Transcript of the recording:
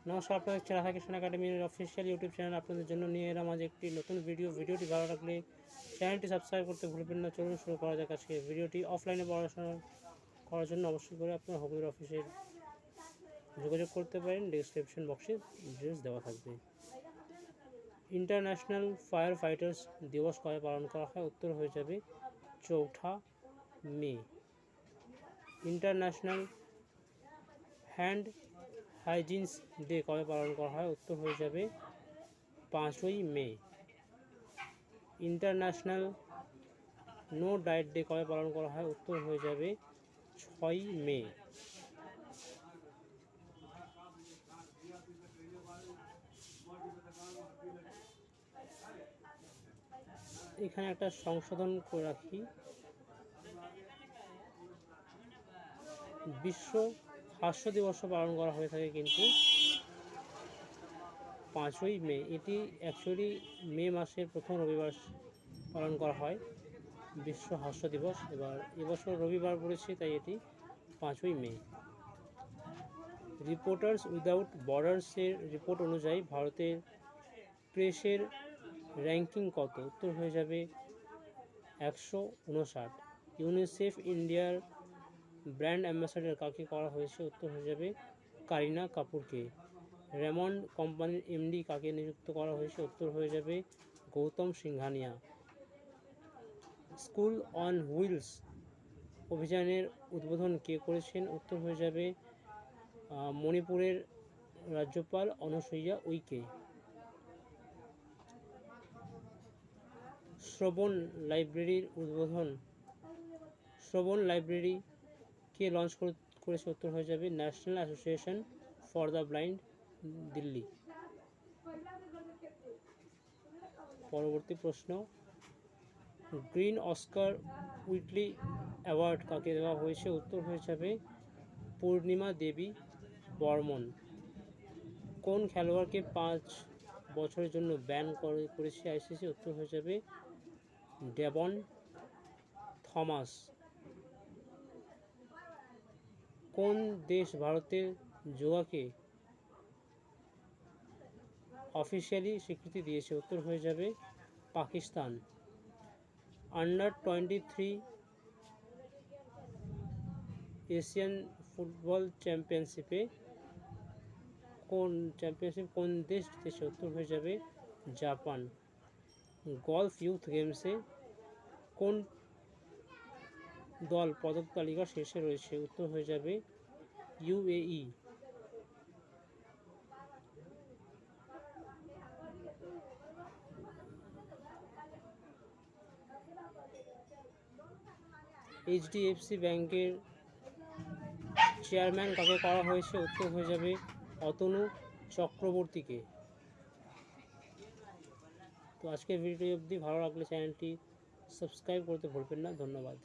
নমস্কার, আপনাদের দেখছেন রাধা কৃষ্ণ একাডেমির অফিসিয়াল ইউটিউব চ্যানেল। আপনাদের জন্য নিয়ে এলাম আজ একটি নতুন ভিডিওটি ভালো লাগলে চ্যানেলটি সাবস্ক্রাইব করতে ভুলবেন না। চলুন শুরু করা যাক আজকে ভিডিওটি। অফলাইনে পড়াশোনা করার জন্য অবশ্যই করে আপনার হবির অফিসে যোগাযোগ করতে পারেন। ডেসক্রিপশন বক্সে ডিটেলস দেওয়া থাকবে। ইন্টারন্যাশনাল ফায়ার ফাইটার্স দিবস কবে পালন করা হয়? উত্তর হয়ে যাবে 4 মে। ইন্টারন্যাশনাল হ্যান্ড হাইজিনস ডে কবে পালন করা হয়? উত্তর হয়ে যাবে 5ই মে। ইন্টারন্যাশনাল নো ডায়েট ডে কবে পালন করা হয়? উত্তর হয়ে যাবে 6ই মে। এখানে একটা সংশোধন করে রাখি, বিশ্ব হাস্য দিবস পালন করা হয়ে থাকে কিন্তু 5ই মে। এটি অ্যাকচুয়ালি মে মাসের প্রথম রবিবার পালন করা হয় বিশ্ব হাস্য দিবস। এবার এবছর রবিবার পড়েছে, তাই এটি 5ই মে। রিপোর্টার্স উইদাউট বর্ডার্সের রিপোর্ট অনুযায়ী ভারতের প্রেসের র্যাঙ্কিং কত? উত্তর হয়ে যাবে 159। ইউনিসেফ ইন্ডিয়ার ব্র্যান্ড অ্যাম্বাসাডার কাকে করা হয়েছে? উত্তর হয়ে যাবে কারিনা কাপুরকে। রেমন্ড কোম্পানির এমডি কাকে নিযুক্ত করা হয়েছে? উত্তর হয়ে যাবে Gautam Singhania. School on wheels অভিযানের উদ্বোধন কে করেছেন? উত্তর হয়ে যাবে মণিপুরের রাজ্যপাল অনুসুইয়া উইকে। শ্রবণ লাইব্রেরির উদ্বোধন, শ্রবণ লাইব্রেরি কে লঞ্চ করেছে? উত্তর হয়ে যাবে national association for the blind, Delhi. পরবর্তী প্রশ্ন, গ্রিন অস্কার উইটলি অ্যাওয়ার্ড কাকে দেওয়া হয়েছে? উত্তর হয়ে যাবে পূর্ণিমা দেবী বর্মন। কোন খেলোয়াড়কে 5 বছরের জন্য ব্যান করেছে আইসিসি? উত্তর হয়ে যাবে ডেভন থমাস। কোন দেশ ভারতের যোগাকে অফিসিয়ালি স্বীকৃতি দিয়েছে? উত্তর হয়ে যাবে পাকিস্তান। আন্ডার-23 এশিয়ান ফুটবল চ্যাম্পিয়নশিপ কোন দেশ জিতেছে? উত্তর হয়ে যাবে জাপান। গলফ ইউথ গেমসে কোন দল পদক তালিকার শীর্ষে রয়েছে? উত্তর হয়ে যাবে ইউএই। এইচডিএফসি ব্যাংকের চেয়ারম্যান কাকে করা হয়েছে? উত্তর হয়ে যাবে অতনু চক্রবর্তীকে। তো আজকের ভিডিও অবধি। ভালো লাগলে চ্যানেলটি সাবস্ক্রাইব করতে ভুলবেন না। ধন্যবাদ।